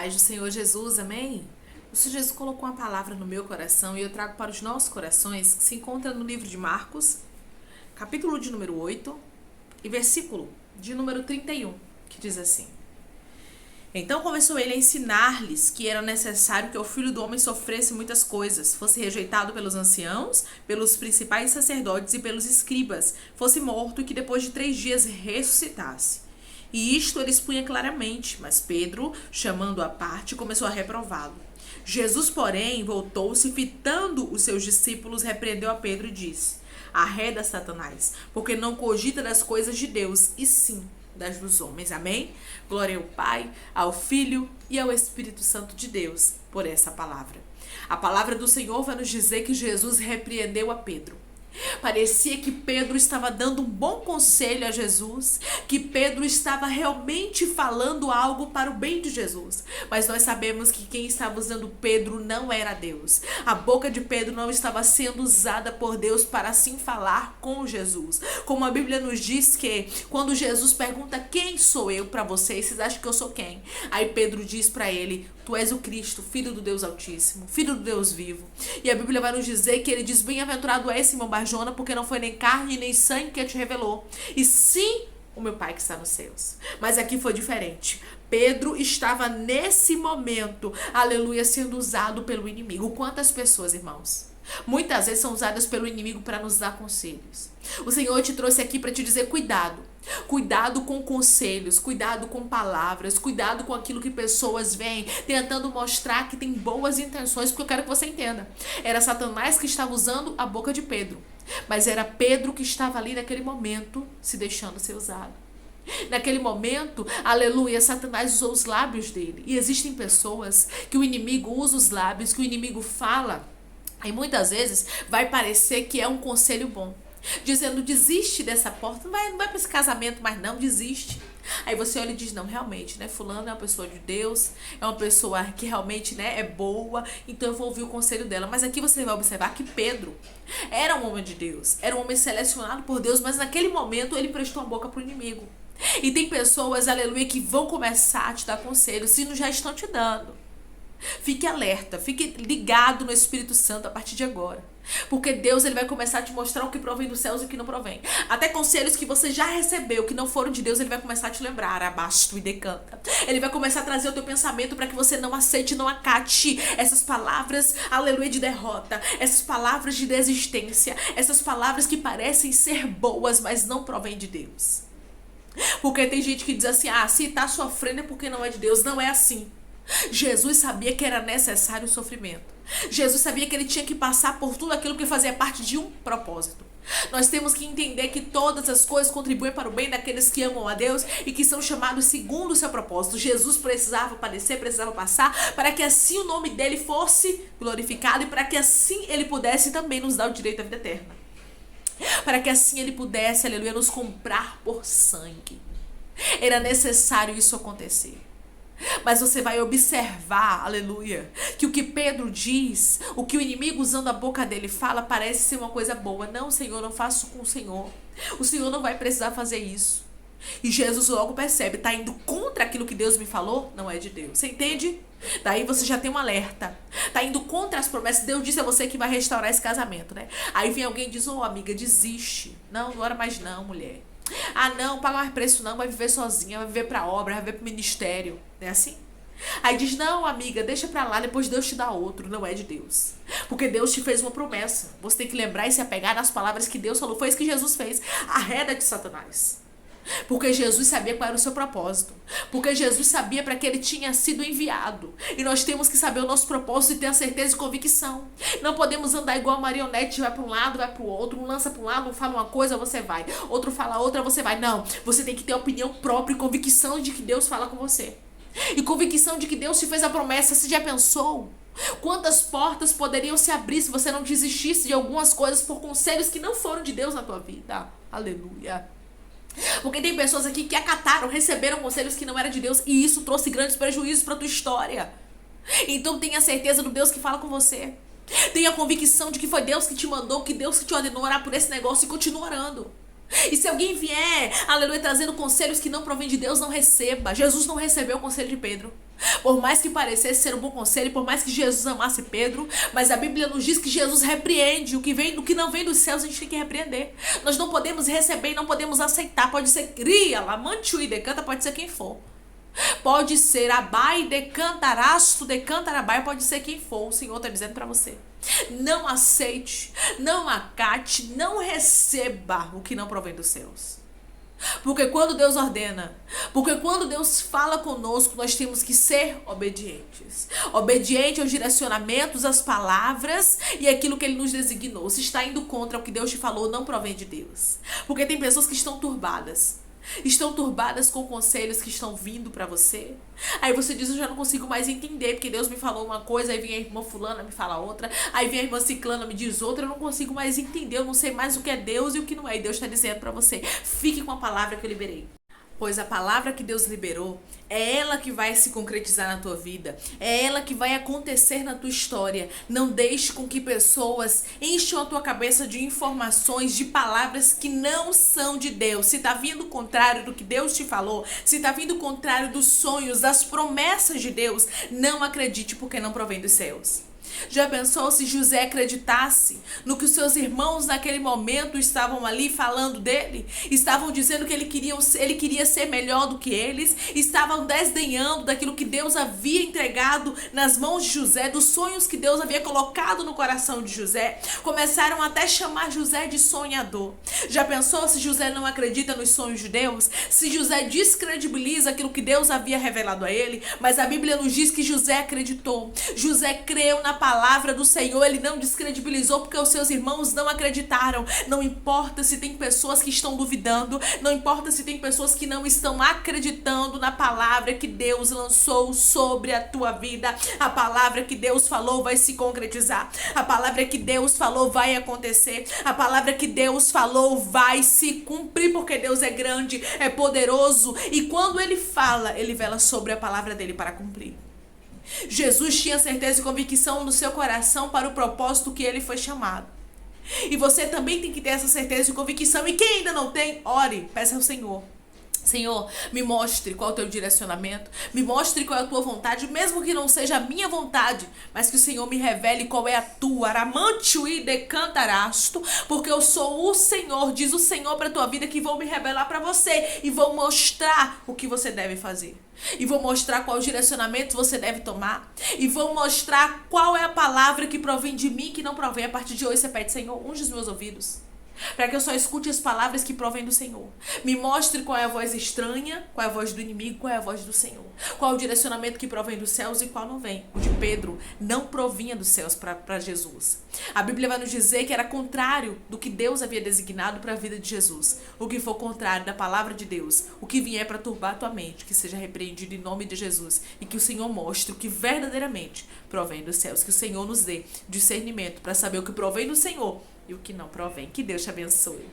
paz do Senhor Jesus, amém? O Senhor Jesus colocou uma palavra no meu coração e eu trago para os nossos corações, que se encontra no livro de Marcos, capítulo de número 8 e versículo de número 31, que diz assim: Então começou ele a ensinar-lhes que era necessário que o Filho do Homem sofresse muitas coisas, fosse rejeitado pelos anciãos, pelos principais sacerdotes e pelos escribas, fosse morto e que depois de 3 dias ressuscitasse. E isto ele expunha claramente, mas Pedro, chamando-o à parte, começou a reprová-lo. Jesus, porém, voltou-se, fitando os seus discípulos, repreendeu a Pedro e disse: Arreda, Satanás, porque não cogita das coisas de Deus, e sim das dos homens. Amém? Glória ao Pai, ao Filho e ao Espírito Santo de Deus por essa palavra. A palavra do Senhor vai nos dizer que Jesus repreendeu a Pedro. Parecia que Pedro estava dando um bom conselho a Jesus, que Pedro estava realmente falando algo para o bem de Jesus. Mas nós sabemos que quem estava usando Pedro não era Deus. A boca de Pedro não estava sendo usada por Deus para assim falar com Jesus. Como a Bíblia nos diz que quando Jesus pergunta quem sou eu para vocês, vocês acham que eu sou quem? Aí Pedro diz para ele: Tu és o Cristo, Filho do Deus Altíssimo, Filho do Deus vivo. E a Bíblia vai nos dizer que ele diz: Bem-aventurado és, Simão Barjona, porque não foi nem carne nem sangue que te revelou, e sim o meu Pai que está nos céus. Mas aqui foi diferente. Pedro estava nesse momento, aleluia, sendo usado pelo inimigo. Quantas pessoas, irmãos, muitas vezes são usadas pelo inimigo para nos dar conselhos. O Senhor te trouxe aqui para te dizer: cuidado. Cuidado com conselhos, cuidado com palavras, cuidado com aquilo que pessoas vêm tentando mostrar que tem boas intenções, porque eu quero que você entenda. Era Satanás que estava usando a boca de Pedro, mas era Pedro que estava ali naquele momento se deixando ser usado. Naquele momento, aleluia, Satanás usou os lábios dele. E existem pessoas que o inimigo usa os lábios, que o inimigo fala, e muitas vezes vai parecer que é um conselho bom, dizendo: desiste dessa porta, não vai para esse casamento mais não, desiste. Aí você olha e diz: não, realmente, né, fulano é uma pessoa de Deus, é uma pessoa que realmente, né, é boa, então eu vou ouvir o conselho dela. Mas aqui você vai observar que Pedro era um homem de Deus, era um homem selecionado por Deus, mas naquele momento ele prestou a boca para o inimigo. E tem pessoas, aleluia, que vão começar a te dar conselhos, se não já estão te dando. Fique alerta, fique ligado no Espírito Santo a partir de agora. Porque Deus, ele vai começar a te mostrar o que provém dos céus e o que não provém. Até conselhos que você já recebeu, que não foram de Deus, ele vai começar a te lembrar. Abasto e decanta. Ele vai começar a trazer o teu pensamento para que você não aceite, não acate essas palavras, aleluia, de derrota. Essas palavras de desistência. Essas palavras que parecem ser boas, mas não provém de Deus. Porque tem gente que diz assim: ah, se tá sofrendo é porque não é de Deus. Não é assim. Jesus sabia que era necessário o sofrimento. Jesus sabia que ele tinha que passar por tudo aquilo que fazia parte de um propósito. Nós temos que entender que todas as coisas contribuem para o bem daqueles que amam a Deus e que são chamados segundo o seu propósito. Jesus precisava padecer, precisava passar, para que assim o nome dele fosse glorificado e para que assim ele pudesse também nos dar o direito à vida eterna. Para que assim ele pudesse, aleluia, nos comprar por sangue. Era necessário isso acontecer. Mas você vai observar, aleluia, que o que Pedro diz, o que o inimigo usando a boca dele fala, parece ser uma coisa boa. Não, Senhor, não faço com o Senhor. O Senhor não vai precisar fazer isso. E Jesus logo percebe: tá indo contra aquilo que Deus me falou, não é de Deus. Você entende? Daí você já tem um alerta. Tá indo contra as promessas. Deus disse a você que vai restaurar esse casamento, né? Aí vem alguém e diz: ô, amiga, desiste. Não ora mais não, mulher. Ah, não, paga mais preço não, vai viver sozinha, vai viver pra obra, vai viver pro ministério. Não é assim? Aí diz: não, amiga, deixa pra lá, depois Deus te dá outro. Não é de Deus. Porque Deus te fez uma promessa. Você tem que lembrar e se apegar nas palavras que Deus falou. Foi isso que Jesus fez. Arreda de Satanás. Porque Jesus sabia qual era o seu propósito. Porque Jesus sabia para que ele tinha sido enviado. E nós temos que saber o nosso propósito e ter a certeza e convicção. Não podemos andar igual a marionete, vai para um lado, vai para o outro. Um lança para um lado, um fala uma coisa, você vai. Outro fala outra, você vai. Não, você tem que ter opinião própria e convicção de que Deus fala com você. E convicção de que Deus te fez a promessa. Você já pensou quantas portas poderiam se abrir se você não desistisse de algumas coisas por conselhos que não foram de Deus na tua vida? Aleluia. Porque tem pessoas aqui que acataram, receberam conselhos que não eram de Deus, e isso trouxe grandes prejuízos para tua história. Então tenha certeza do Deus que fala com você. Tenha a convicção de que foi Deus que te mandou, que Deus que te ordenou orar por esse negócio, e continua orando. E se alguém vier, aleluia, trazendo conselhos que não provém de Deus, não receba. Jesus não recebeu o conselho de Pedro. Por mais que parecesse ser um bom conselho, por mais que Jesus amasse Pedro, mas a Bíblia nos diz que Jesus repreende. O que não vem dos céus, a gente tem que repreender. Nós não podemos receber e não podemos aceitar. Pode ser cria, lamante e decanta, pode ser quem for. Pode ser abai, decantarasto, decantarabai, pode ser quem for. O Senhor está dizendo para você. Não aceite, não acate, não receba o que não provém dos céus. Porque quando Deus ordena, porque quando Deus fala conosco, nós temos que ser obedientes. Obediente aos direcionamentos, às palavras e aquilo que Ele nos designou. Se está indo contra o que Deus te falou, não provém de Deus. Porque tem pessoas que estão turbadas. Estão turbadas com conselhos que estão vindo pra você. Aí você diz, eu já não consigo mais entender, porque Deus me falou uma coisa, aí vem a irmã fulana me fala outra, aí vem a irmã ciclana me diz outra, eu não consigo mais entender, eu não sei mais o que é Deus e o que não é. E Deus está dizendo pra você, fique com a palavra que eu liberei. Pois a palavra que Deus liberou, é ela que vai se concretizar na tua vida. É ela que vai acontecer na tua história. Não deixe com que pessoas encham a tua cabeça de informações, de palavras que não são de Deus. Se está vindo contrário do que Deus te falou, se está vindo contrário dos sonhos, das promessas de Deus, não acredite, porque não provém dos céus. Já pensou se José acreditasse no que os seus irmãos naquele momento estavam ali falando dele? Estavam dizendo que ele queria ser melhor do que eles? Estavam desdenhando daquilo que Deus havia entregado nas mãos de José, dos sonhos que Deus havia colocado no coração de José? Começaram até a chamar José de sonhador. Já pensou se José não acredita nos sonhos de Deus? Se José descredibiliza aquilo que Deus havia revelado a ele? Mas a Bíblia nos diz que José acreditou. José creu na palavra do Senhor, ele não descredibilizou porque os seus irmãos não acreditaram. Não importa se tem pessoas que estão duvidando, não importa se tem pessoas que não estão acreditando na palavra que Deus lançou sobre a tua vida. A palavra que Deus falou vai se concretizar. A palavra que Deus falou vai acontecer. A palavra que Deus falou vai se cumprir, porque Deus é grande, é poderoso, e quando Ele fala, Ele vela sobre a palavra dele para cumprir. Jesus tinha certeza e convicção no seu coração para o propósito que ele foi chamado. E você também tem que ter essa certeza e convicção. E quem ainda não tem, ore, peça ao Senhor. Senhor, me mostre qual é o teu direcionamento, me mostre qual é a tua vontade, mesmo que não seja a minha vontade, mas que o Senhor me revele qual é a tua. Aramantio e decantarasto, porque eu sou o Senhor, diz o Senhor para a tua vida, que vou me revelar para você e vou mostrar o que você deve fazer. E vou mostrar qual direcionamento você deve tomar. E vou mostrar qual é a palavra que provém de mim, que não provém. A partir de hoje você pede, Senhor, unge os meus ouvidos, para que eu só escute as palavras que provêm do Senhor. Me mostre qual é a voz estranha, qual é a voz do inimigo, qual é a voz do Senhor. Qual é o direcionamento que provém dos céus e qual não vem. O de Pedro não provinha dos céus para Jesus. A Bíblia vai nos dizer que era contrário do que Deus havia designado para a vida de Jesus. O que for contrário da palavra de Deus, o que vier para turbar a tua mente, que seja repreendido em nome de Jesus. E que o Senhor mostre o que verdadeiramente provém dos céus. Que o Senhor nos dê discernimento para saber o que provém do Senhor e o que não provém. Que Deus te abençoe.